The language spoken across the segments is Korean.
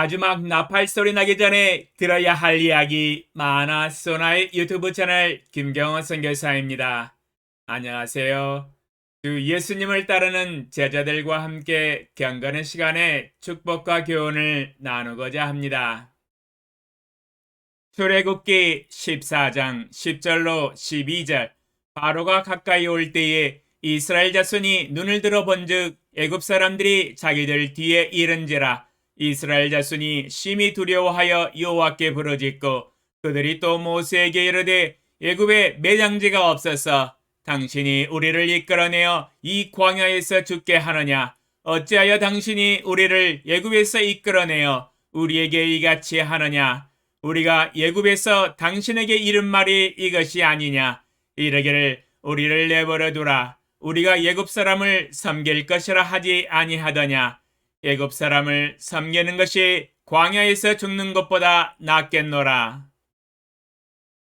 마지막 나팔 소리 나기 전에 들어야 할 이야기 많았소나의 유튜브 채널 김경호 선교사입니다. 안녕하세요. 주 예수님을 따르는 제자들과 함께 경건의 시간에 축복과 교훈을 나누고자 합니다. 출애굽기 14장 10절로 12절. 바로가 가까이 올 때에 이스라엘 자손이 눈을 들어 본즉 애굽 사람들이 자기들 뒤에 이른지라. 이스라엘 자손이 심히 두려워하여 여호와께 부르짖고 그들이 또 모세에게 이르되 애굽에 매장지가 없어서 당신이 우리를 이끌어내어 이 광야에서 죽게 하느냐. 어찌하여 당신이 우리를 애굽에서 이끌어내어 우리에게 이같이 하느냐. 우리가 애굽에서 당신에게 이른 말이 이것이 아니냐. 이르기를 우리를 내버려 두라. 우리가 애굽 사람을 섬길 것이라 하지 아니하더냐. 애굽 사람을 섬기는 것이 광야에서 죽는 것보다 낫겠노라.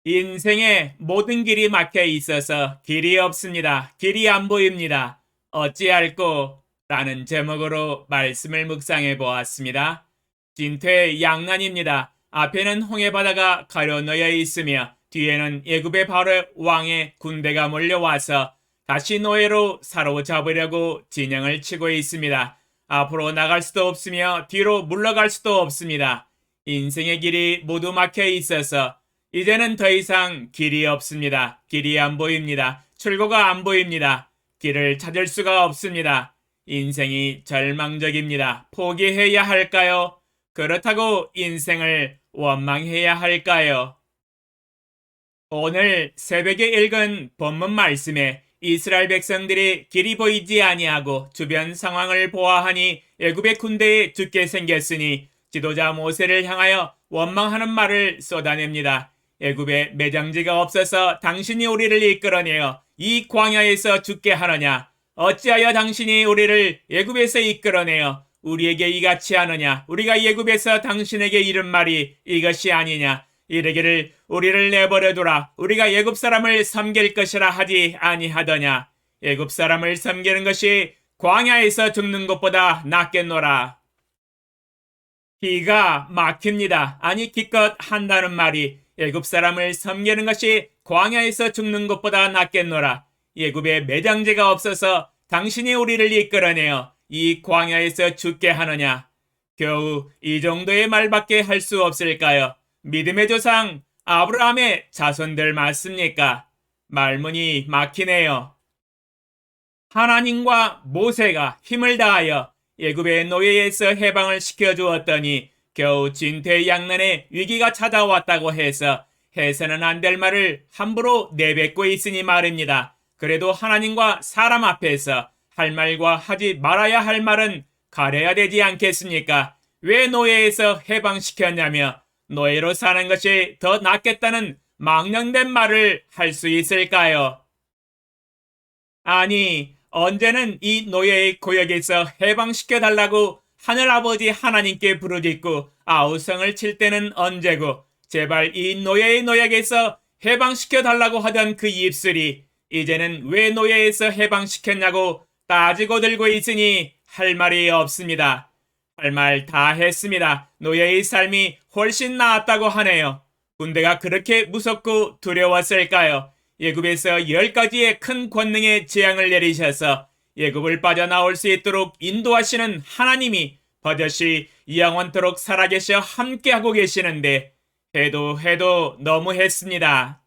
인생의 모든 길이 막혀 있어서 길이 없습니다. 길이 안 보입니다. 어찌할꼬? 라는 제목으로 말씀을 묵상해 보았습니다. 진퇴 양난입니다. 앞에는 홍해바다가 가려놓여 있으며 뒤에는 애굽의 바로 왕의 군대가 몰려와서 다시 노예로 사로잡으려고 진영을 치고 있습니다. 앞으로 나갈 수도 없으며 뒤로 물러갈 수도 없습니다. 인생의 길이 모두 막혀 있어서 이제는 더 이상 길이 없습니다. 길이 안 보입니다. 출구가 안 보입니다. 길을 찾을 수가 없습니다. 인생이 절망적입니다. 포기해야 할까요? 그렇다고 인생을 원망해야 할까요? 오늘 새벽에 읽은 본문 말씀에 이스라엘 백성들이 길이 보이지 아니하고 주변 상황을 보아하니 애굽의 군대에 죽게 생겼으니 지도자 모세를 향하여 원망하는 말을 쏟아냅니다. 애굽에 매장지가 없어서 당신이 우리를 이끌어내어 이 광야에서 죽게 하느냐. 어찌하여 당신이 우리를 애굽에서 이끌어내어 우리에게 이같이 하느냐. 우리가 애굽에서 당신에게 이른 말이 이것이 아니냐. 이르기를 우리를 내버려 두라. 우리가 애굽 사람을 섬길 것이라 하지 아니하더냐. 애굽 사람을 섬기는 것이 광야에서 죽는 것보다 낫겠노라. 기가 막힙니다. 아니 기껏 한다는 말이 애굽 사람을 섬기는 것이 광야에서 죽는 것보다 낫겠노라. 애굽에 매장지가 없어서 당신이 우리를 이끌어내어 이 광야에서 죽게 하느냐. 겨우 이 정도의 말밖에 할 수 없을까요? 믿음의 조상 아브라함의 자손들 맞습니까? 말문이 막히네요. 하나님과 모세가 힘을 다하여 애굽의 노예에서 해방을 시켜주었더니 겨우 진퇴양난의 위기가 찾아왔다고 해서 해서는 안 될 말을 함부로 내뱉고 있으니 말입니다. 그래도 하나님과 사람 앞에서 할 말과 하지 말아야 할 말은 가려야 되지 않겠습니까? 왜 노예에서 해방시켰냐며 노예로 사는 것이 더 낫겠다는 망령된 말을 할 수 있을까요? 아니, 언제는 이 노예의 고역에서 해방시켜달라고 하늘아버지 하나님께 부르짖고 아우성을 칠 때는 언제고 제발 이 노예의 노역에서 해방시켜달라고 하던 그 입술이 이제는 왜 노예에서 해방시켰냐고 따지고 들고 있으니 할 말이 없습니다. 할 말 다 했습니다. 노예의 삶이 훨씬 나았다고 하네요. 군대가 그렇게 무섭고 두려웠을까요? 애굽에서 10가지의 큰 권능의 재앙을 내리셔서 애굽을 빠져나올 수 있도록 인도하시는 하나님이 버젓이 영원토록 살아계셔 함께하고 계시는데 해도 너무했습니다.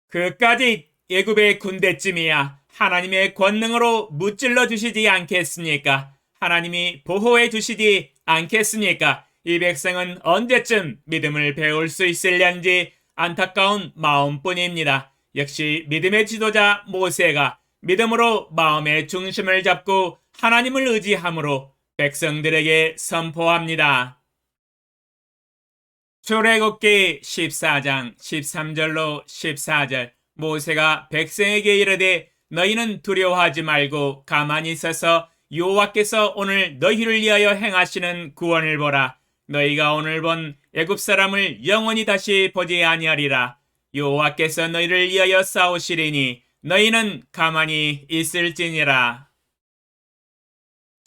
그까짓 애굽의 군대쯤이야 하나님의 권능으로 무찔러 주시지 않겠습니까? 하나님이 보호해 주시지 않겠습니까? 이 백성은 언제쯤 믿음을 배울 수 있을련지 안타까운 마음뿐입니다. 역시 믿음의 지도자 모세가 믿음으로 마음의 중심을 잡고 하나님을 의지함으로 백성들에게 선포합니다. 출애굽기 14장 13절로 14절. 모세가 백성에게 이르되 너희는 두려워하지 말고 가만히 있어서 여호와께서 오늘 너희를 위하여 행하시는 구원을 보라. 너희가 오늘 본 애굽 사람을 영원히 다시 보지 아니하리라. 여호와께서 너희를 위하여 싸우시리니 너희는 가만히 있을지니라.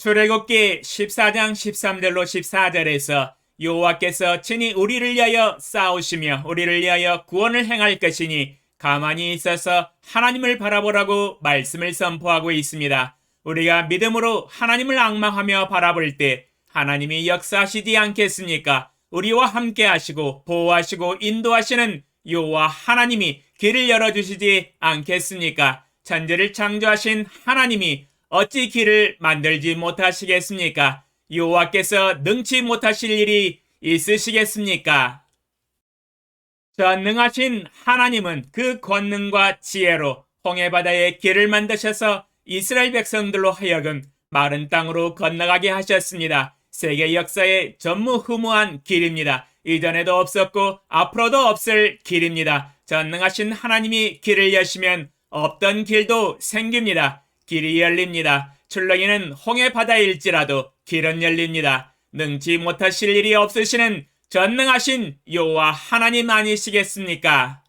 출애굽기 14장 13절로 14절에서 여호와께서 친히 우리를 위하여 싸우시며 우리를 위하여 구원을 행할 것이니 가만히 있어서 하나님을 바라보라고 말씀을 선포하고 있습니다. 우리가 믿음으로 하나님을 앙망하며 바라볼 때 하나님이 역사하시지 않겠습니까? 우리와 함께 하시고 보호하시고 인도하시는 여호와 하나님이 길을 열어주시지 않겠습니까? 천지를 창조하신 하나님이 어찌 길을 만들지 못하시겠습니까? 여호와께서 능치 못하실 일이 있으시겠습니까? 전능하신 하나님은 그 권능과 지혜로 홍해바다에 길을 만드셔서 이스라엘 백성들로 하여금 마른 땅으로 건너가게 하셨습니다. 세계 역사의 전무후무한 길입니다. 이전에도 없었고 앞으로도 없을 길입니다. 전능하신 하나님이 길을 여시면 없던 길도 생깁니다. 길이 열립니다. 출렁이는 홍해바다일지라도 길은 열립니다. 능치 못하실 일이 없으시는 전능하신 여호와 하나님 아니시겠습니까?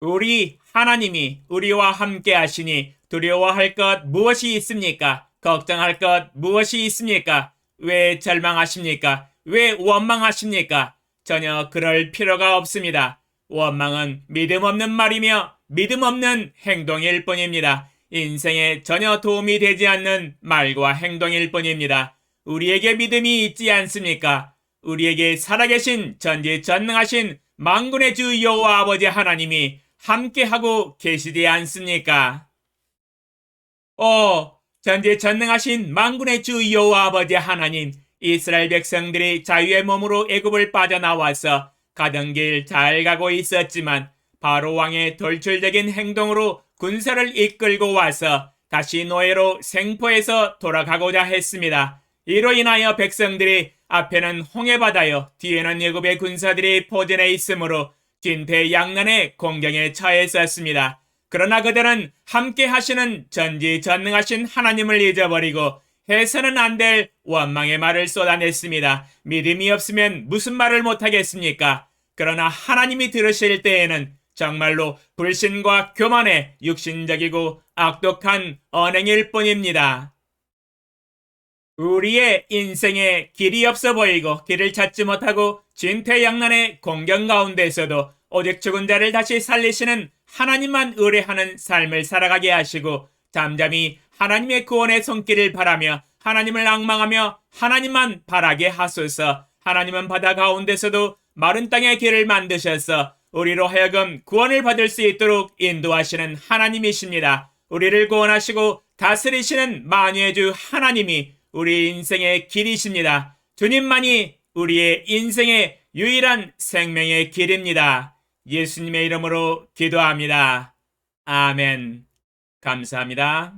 우리 하나님이 우리와 함께 하시니 두려워할 것 무엇이 있습니까? 걱정할 것 무엇이 있습니까? 왜 절망하십니까? 왜 원망하십니까? 전혀 그럴 필요가 없습니다. 원망은 믿음 없는 말이며 믿음 없는 행동일 뿐입니다. 인생에 전혀 도움이 되지 않는 말과 행동일 뿐입니다. 우리에게 믿음이 있지 않습니까? 우리에게 살아계신 전지전능하신 만군의 주 여호와 아버지 하나님이 함께하고 계시지 않습니까? 전지전능하신 만군의 주 여호와 아버지 하나님, 이스라엘 백성들이 자유의 몸으로 애굽을 빠져나와서 가던 길 잘 가고 있었지만 바로 왕의 돌출적인 행동으로 군사를 이끌고 와서 다시 노예로 생포해서 돌아가고자 했습니다. 이로 인하여 백성들이 앞에는 홍해바다요 뒤에는 애굽의 군사들이 포진해 있으므로 진퇴양난의 공경에 처했었습니다. 그러나 그들은 함께 하시는 전지전능하신 하나님을 잊어버리고 해서는 안 될 원망의 말을 쏟아냈습니다. 믿음이 없으면 무슨 말을 못하겠습니까? 그러나 하나님이 들으실 때에는 정말로 불신과 교만의 육신적이고 악독한 언행일 뿐입니다. 우리의 인생에 길이 없어 보이고 길을 찾지 못하고 진퇴양난의 공경 가운데서도 오직 죽은 자를 다시 살리시는 하나님만 의뢰하는 삶을 살아가게 하시고 잠잠히 하나님의 구원의 손길을 바라며 하나님을 앙망하며 하나님만 바라게 하소서. 하나님은 바다 가운데서도 마른 땅의 길을 만드셔서 우리로 하여금 구원을 받을 수 있도록 인도하시는 하나님이십니다. 우리를 구원하시고 다스리시는 만유의 주 하나님이 우리 인생의 길이십니다. 주님만이 우리의 인생의 유일한 생명의 길입니다. 예수님의 이름으로 기도합니다. 아멘. 감사합니다.